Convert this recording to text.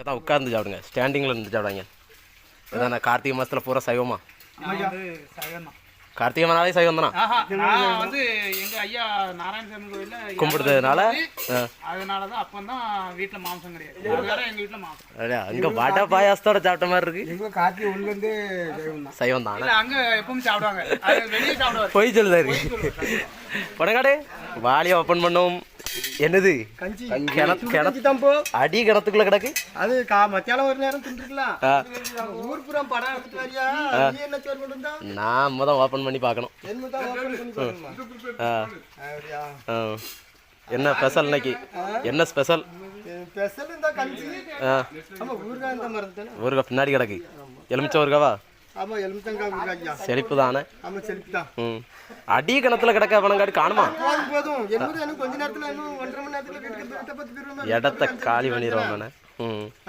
அதான் உட்கார்ந்து சாப்பிடுங்க, ஸ்டாண்டிங்கில் இருந்து சாப்பிடாங்க. அதான் கார்த்திகை மாதத்தில் பூரா சைவமா? கார்த்திகை மாதனாலே சைவம் தானா? நான் வந்து எங்கள் ஐயா நாராயணசாமி கோயிலில் கும்பிடுறதுனால அதனால தான் அப்போ தான் வீட்டில் மாம்சம் கிடையாது. அதனால எங்கள் வீட்டில் மாம்சம் அங்கே வடை பாயாசத்தோட சாப்பிட்ட மாதிரி இருக்கு. எங்கள் கார்த்திகை உள்ளேருந்து சைவம் தானே? அங்கே எப்பவும் சாப்பிடுவாங்க, வெளியே சாப்பிடுவாங்க. பொய் சொல்லுதாரு படங்காடு வாலியை ஓப்பன் பண்ணும். என்னது தம்போ அடி கிணத்துக்குள்ள கிடக்கு. அது மத்தியானம் ஒரு நேரம் தின்றுக்கலாம். ஊர்புறம் படம் எடுத்துட்டு வரியா? நீ என்ன சோறு கொண்டு வந்தா? நான் தான் ஓப்பன் பண்ணி பார்க்கணும். என்ன ஸ்பெஷல் இன்னைக்கு? என்ன ஸ்பெஷல்? ஸ்பெஷல் இந்த கஞ்சி. ஆமா, ஊர்காய் இந்த மறந்துட்டேன். ஊறுகாய் பின்னாடி கிடக்கு. எலுமிச்சை ஊறுகாவா? ஆமா, எலுமிச்சங்காய் ஊர்காய். செழிப்பு தானே? ஆமா, செழிப்பு தான். அடி கிணத்துல கிடக்க பணங்காடு காணுமா? போதும் என்னது, கொஞ்ச நேரத்துல இன்னும் 1.5 மணி நேரத்துல இடத்த காலி பண்ணிடுவாங்க.